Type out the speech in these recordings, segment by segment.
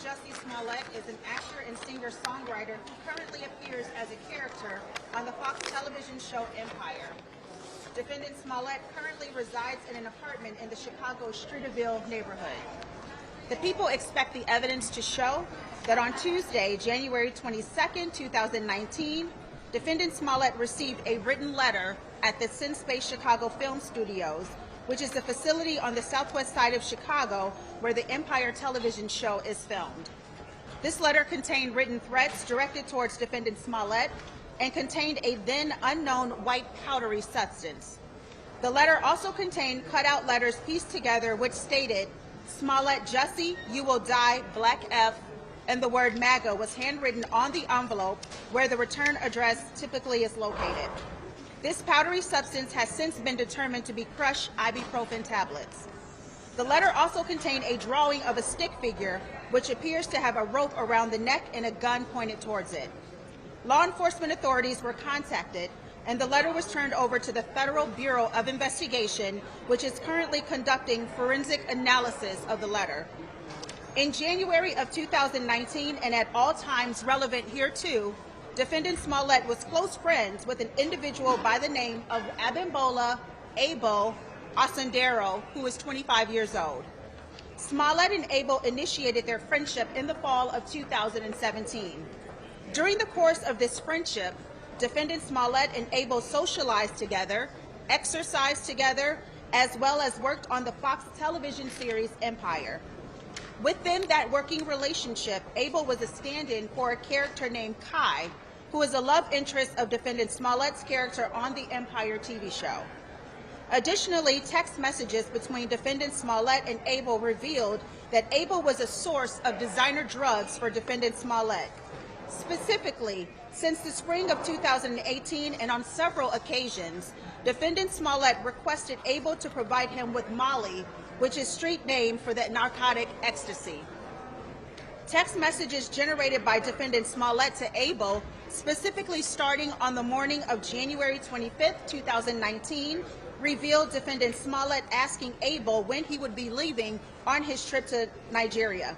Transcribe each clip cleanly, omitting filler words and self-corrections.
Jussie Smollett is an actor and singer-songwriter who currently appears as a character on the Fox television show Empire. Defendant Smollett currently resides in an apartment in the Chicago Streeterville neighborhood. The people expect the evidence to show that on Tuesday, January 22, 2019, Defendant Smollett received a written letter at the SinSpace Chicago Film Studios, which is the facility on the southwest side of Chicago where the Empire television show is filmed. This letter contained written threats directed towards Defendant Smollett and contained a then unknown white powdery substance. The letter also contained cutout letters pieced together which stated, "Smollett Jussie, you will die, Black F," and the word MAGA was handwritten on the envelope where the return address typically is located. This powdery substance has since been determined to be crushed ibuprofen tablets. The letter also contained a drawing of a stick figure, which appears to have a rope around the neck and a gun pointed towards it. Law enforcement authorities were contacted, and the letter was turned over to the Federal Bureau of Investigation, which is currently conducting forensic analysis of the letter. In January of 2019, and at all times relevant hereto, Defendant Smollett was close friends with an individual by the name of Abimbola Abel Osundero, who is 25 years old. Smollett and Abel initiated their friendship in the fall of 2017. During the course of this friendship, Defendant Smollett and Abel socialized together, exercised together, as well as worked on the Fox television series Empire. Within that working relationship, Abel was a stand-in for a character named Kai, who is a love interest of Defendant Smollett's character on the Empire TV show. Additionally, text messages between Defendant Smollett and Abel revealed that Abel was a source of designer drugs for Defendant Smollett. Specifically, since the spring of 2018 and on several occasions, Defendant Smollett requested Abel to provide him with Molly, which is street name for the narcotic ecstasy. Text messages generated by Defendant Smollett to Abel, specifically starting on the morning of January 25, 2019, revealed Defendant Smollett asking Abel when he would be leaving on his trip to Nigeria.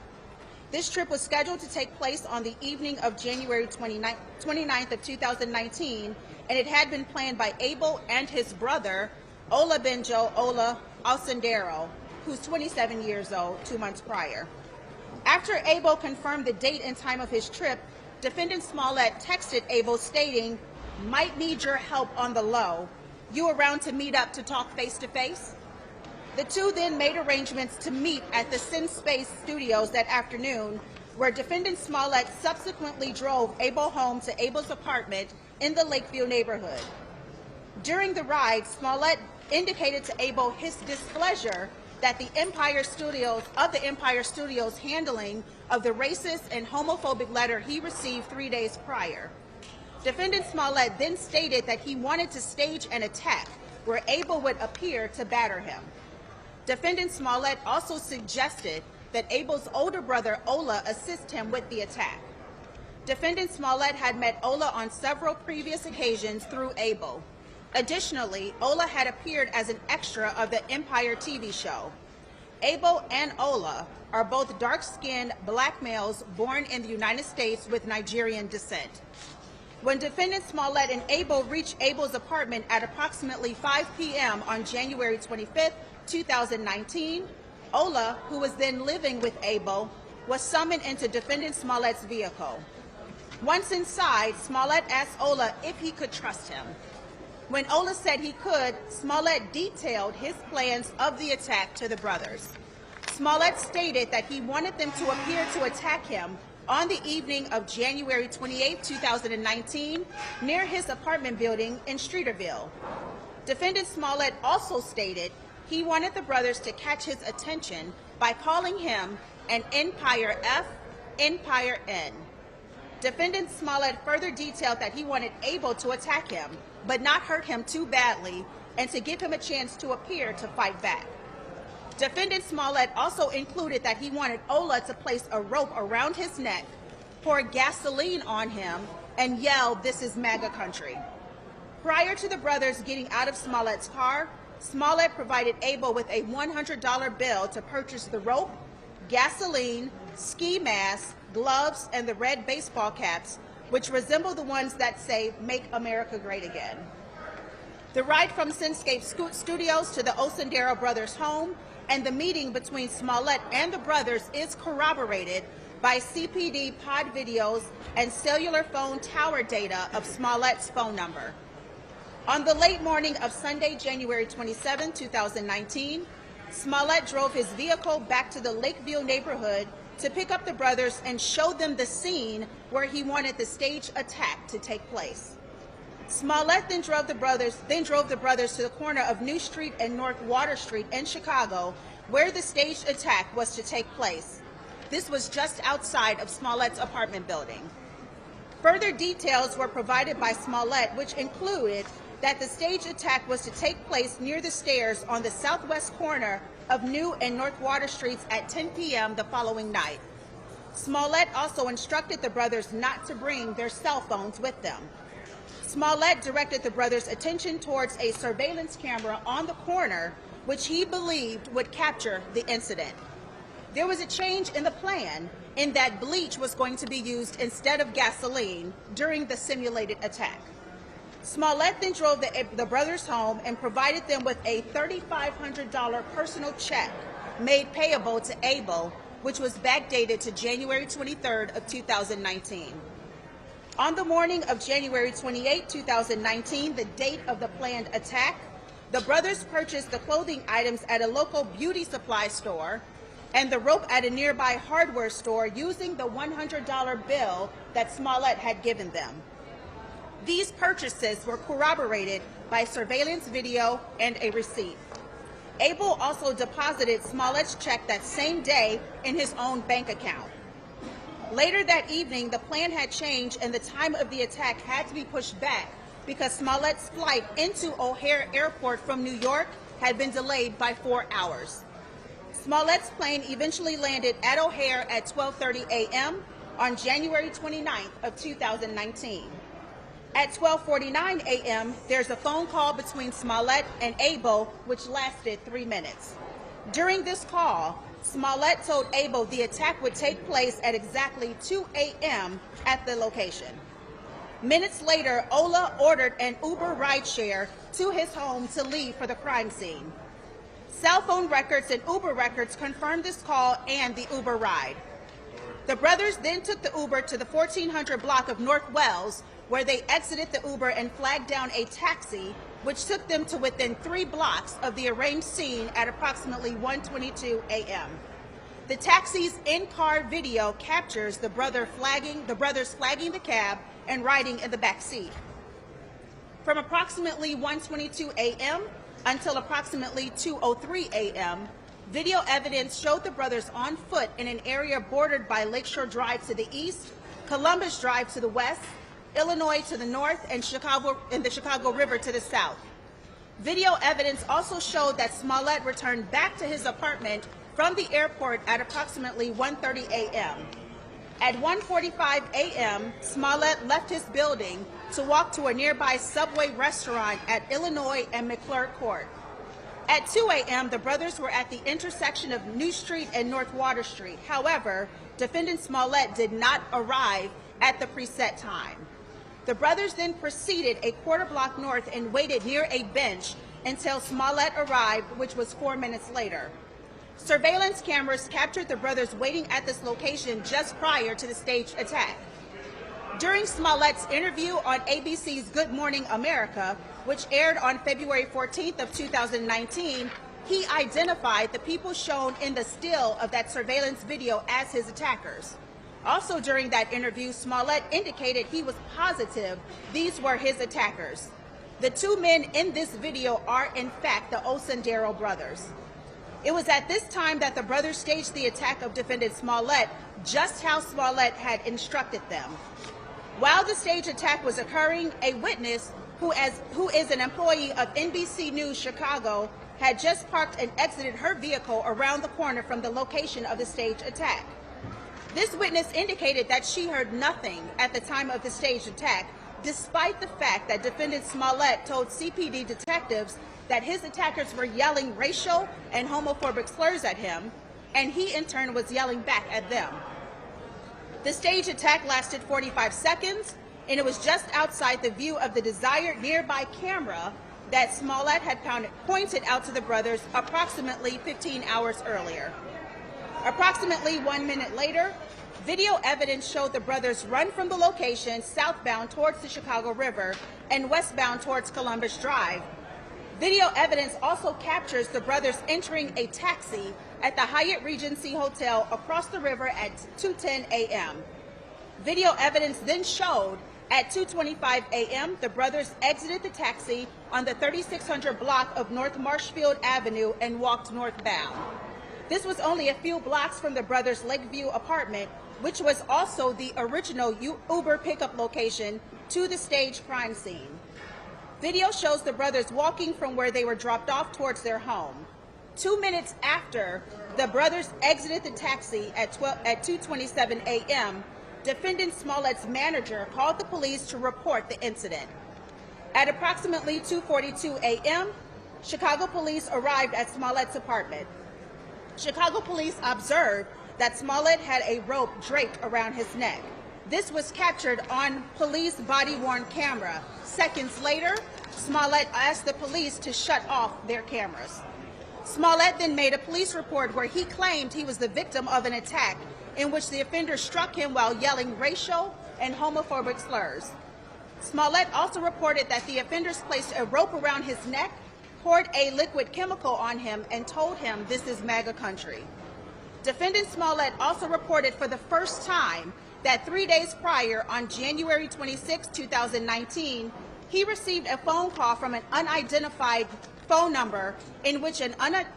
This trip was scheduled to take place on the evening of January 29th of 2019, and it had been planned by Abel and his brother, Olabenjo Ola Osundero, who's 27 years old, 2 months prior. After Abel confirmed the date and time of his trip, Defendant Smollett texted Abel stating, "Might need your help on the low. You around to meet up to talk face to face?" The two then made arrangements to meet at the SinSpace studios that afternoon, where Defendant Smollett subsequently drove Abel home to Abel's apartment in the Lakeview neighborhood. During the ride, Smollett indicated to Abel his displeasure that the Empire Studios handling of the racist and homophobic letter he received 3 days prior. Defendant Smollett then stated that he wanted to stage an attack where Abel would appear to batter him. Defendant Smollett also suggested that Abel's older brother Ola assist him with the attack. Defendant Smollett had met Ola on several previous occasions through Abel. Additionally, Ola had appeared as an extra of the Empire TV show. Abel and Ola are both dark-skinned black males born in the United States with Nigerian descent. When Defendant Smollett and Abel reached Abel's apartment at approximately 5 p.m. on January 25, 2019, Ola, who was then living with Abel, was summoned into Defendant Smollett's vehicle. Once inside, Smollett asked Ola if he could trust him. When Ola said he could, Smollett detailed his plans of the attack to the brothers. Smollett stated that he wanted them to appear to attack him on the evening of January 28, 2019, near his apartment building in Streeterville. Defendant Smollett also stated he wanted the brothers to catch his attention by calling him an Empire F, Empire N. Defendant Smollett further detailed that he wanted Abel to attack him, but not hurt him too badly, and to give him a chance to appear to fight back. Defendant Smollett also included that he wanted Ola to place a rope around his neck, pour gasoline on him, and yell, "This is MAGA country." Prior to the brothers getting out of Smollett's car, Smollett provided Abel with a $100 bill to purchase the rope, gasoline, ski masks, gloves, and the red baseball caps, which resemble the ones that say, "Make America Great Again." The ride from Cinescape Studios to the Osendero brothers' home and the meeting between Smollett and the brothers is corroborated by CPD pod videos and cellular phone tower data of Smollett's phone number. On the late morning of Sunday, January 27, 2019, Smollett drove his vehicle back to the Lakeview neighborhood to pick up the brothers and show them the scene where he wanted the staged attack to take place. Smollett then drove the brothers to the corner of New Street and North Water Street in Chicago, where the staged attack was to take place. This was just outside of Smollett's apartment building. Further details were provided by Smollett, which included that the staged attack was to take place near the stairs on the southwest corner of New and North Water Streets at 10 p.m. the following night. Smollett also instructed the brothers not to bring their cell phones with them. Smollett directed the brothers' attention towards a surveillance camera on the corner, which he believed would capture the incident. There was a change in the plan in that bleach was going to be used instead of gasoline during the simulated attack. Smollett then drove the brothers home and provided them with a $3,500 personal check made payable to Abel, which was backdated to January 23rd of 2019. On the morning of January 28, 2019, the date of the planned attack, the brothers purchased the clothing items at a local beauty supply store and the rope at a nearby hardware store using the $100 bill that Smollett had given them. These purchases were corroborated by surveillance video and a receipt. Abel also deposited Smollett's check that same day in his own bank account. Later that evening, the plan had changed and the time of the attack had to be pushed back because Smollett's flight into O'Hare Airport from New York had been delayed by 4 hours. Smollett's plane eventually landed at O'Hare at 12:30 a.m. on January 29th of 2019. At 12:49 a.m., there's a phone call between Smollett and Abel, which lasted 3 minutes. During this call, Smollett told Abel the attack would take place at exactly 2 a.m. at the location. Minutes later, Ola ordered an Uber rideshare to his home to leave for the crime scene. Cell phone records and Uber records confirmed this call and the Uber ride. The brothers then took the Uber to the 1400 block of North Wells, where they exited the Uber and flagged down a taxi, which took them to within 3 blocks of the arranged scene at approximately 1:22 a.m. The taxi's in-car video captures the brothers flagging the cab and riding in the back seat. From approximately 1:22 a.m. until approximately 2:03 a.m., video evidence showed the brothers on foot in an area bordered by Lakeshore Drive to the east, Columbus Drive to the west, Illinois to the north, and the Chicago River to the south. Video evidence also showed that Smollett returned back to his apartment from the airport at approximately 1:30 a.m. At 1:45 a.m., Smollett left his building to walk to a nearby Subway restaurant at Illinois and McClure Court. At 2 a.m., the brothers were at the intersection of New Street and North Water Street. However, defendant Smollett did not arrive at the preset time. The brothers then proceeded a quarter block north and waited near a bench until Smollett arrived, which was 4 minutes later. Surveillance cameras captured the brothers waiting at this location just prior to the staged attack. During Smollett's interview on ABC's Good Morning America, which aired on February 14th of 2019, he identified the people shown in the still of that surveillance video as his attackers. Also during that interview, Smollett indicated he was positive these were his attackers. The 2 men in this video are in fact the Osendero brothers. It was at this time that the brothers staged the attack of defendant Smollett, just how Smollett had instructed them. While the staged attack was occurring, a witness who is an employee of NBC News Chicago had just parked and exited her vehicle around the corner from the location of the staged attack. This witness indicated that she heard nothing at the time of the staged attack, despite the fact that defendant Smollett told CPD detectives that his attackers were yelling racial and homophobic slurs at him, and he in turn was yelling back at them. The stage attack lasted 45 seconds, and it was just outside the view of the desired nearby camera that Smollett had pointed out to the brothers approximately 15 hours earlier. Approximately 1 minute later, video evidence showed the brothers run from the location southbound towards the Chicago River and westbound towards Columbus Drive. Video evidence also captures the brothers entering a taxi at the Hyatt Regency Hotel across the river at 2:10 a.m. Video evidence then showed at 2:25 a.m. the brothers exited the taxi on the 3600 block of North Marshfield Avenue and walked northbound. This was only a few blocks from the brothers' Lakeview apartment, which was also the original Uber pickup location to the staged crime scene. Video shows the brothers walking from where they were dropped off towards their home. 2 minutes after the brothers exited the taxi at 2:27 a.m., defendant Smollett's manager called the police to report the incident. At approximately 2:42 a.m., Chicago police arrived at Smollett's apartment. Chicago police observed that Smollett had a rope draped around his neck. This was captured on police body-worn camera. Seconds later, Smollett asked the police to shut off their cameras. Smollett then made a police report where he claimed he was the victim of an attack in which the offender struck him while yelling racial and homophobic slurs. Smollett also reported that the offenders placed a rope around his neck, poured a liquid chemical on him, and told him, "This is MAGA country." Defendant Smollett also reported for the first time that 3 days prior, on January 26, 2019, he received a phone call from an unidentified phone number in which an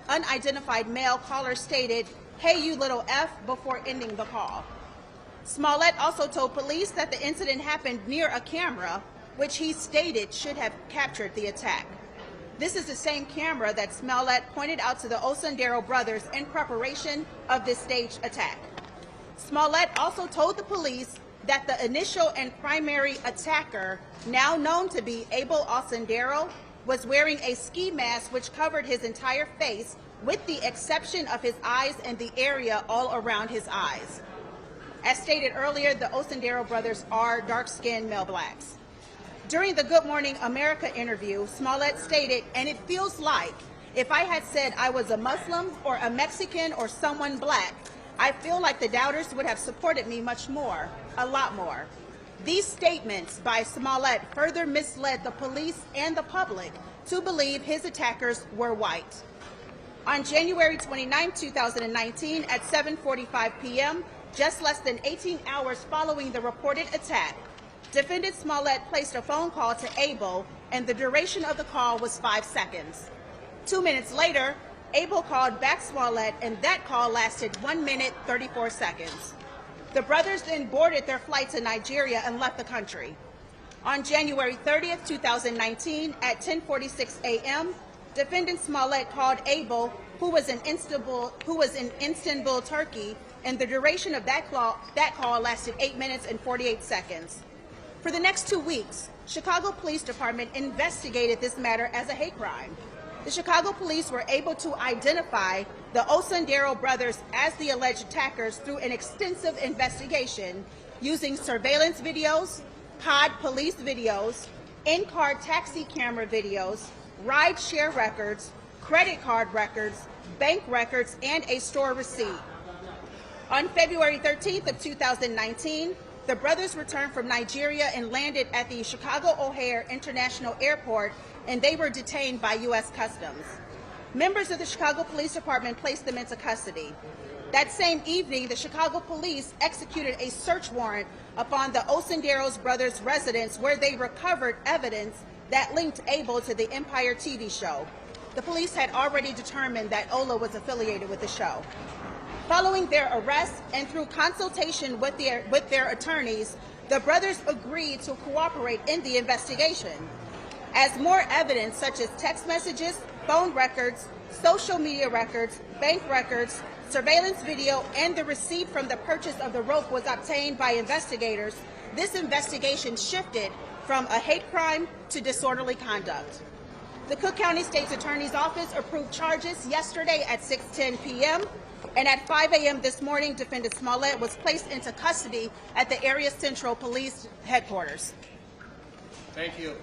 unidentified male caller stated, "Hey, you little F," before ending the call. Smollett also told police that the incident happened near a camera, which he stated should have captured the attack. This is the same camera that Smollett pointed out to the Osundero brothers in preparation of this staged attack. Smollett also told the police that the initial and primary attacker, now known to be Abel Osundero, was wearing a ski mask which covered his entire face with the exception of his eyes and the area all around his eyes. As stated earlier, the Osundero brothers are dark-skinned male blacks. During the Good Morning America interview, Smollett stated, "And it feels like if I had said I was a Muslim or a Mexican or someone black, I feel like the doubters would have supported me much more, a lot more." These statements by Smollett further misled the police and the public to believe his attackers were white. On January 29, 2019, at 7:45 p.m., just less than 18 hours following the reported attack, defendant Smollett placed a phone call to Abel, and the duration of the call was 5 seconds. 2 minutes later, Abel called back Smollett, and that call lasted 1 minute, 34 seconds. The brothers then boarded their flight to Nigeria and left the country. On January 30th, 2019, at 10:46 a.m., defendant Smollett called Abel, who was in Istanbul, Turkey, and the duration of that call lasted 8 minutes and 48 seconds. For the next 2 weeks, Chicago Police Department investigated this matter as a hate crime. The Chicago police were able to identify the Osundero brothers as the alleged attackers through an extensive investigation using surveillance videos, pod police videos, in-car taxi camera videos, ride-share records, credit card records, bank records, and a store receipt. On February 13th of 2019, the brothers returned from Nigeria and landed at the Chicago O'Hare International Airport, and they were detained by U.S. Customs. Members of the Chicago Police Department placed them into custody. That same evening, the Chicago police executed a search warrant upon the Osundero brothers' residence, where they recovered evidence that linked Abel to the Empire TV show. The police had already determined that Ola was affiliated with the show. Following their arrest and through consultation with their attorneys, the brothers agreed to cooperate in the investigation. As more evidence such as text messages, phone records, social media records, bank records, surveillance video, and the receipt from the purchase of the rope was obtained by investigators, this investigation shifted from a hate crime to disorderly conduct. The Cook County State's Attorney's Office approved charges yesterday at 6:10 p.m. And at 5 a.m. this morning, Defendant Smollett was placed into custody at the Area Central Police Headquarters. Thank you.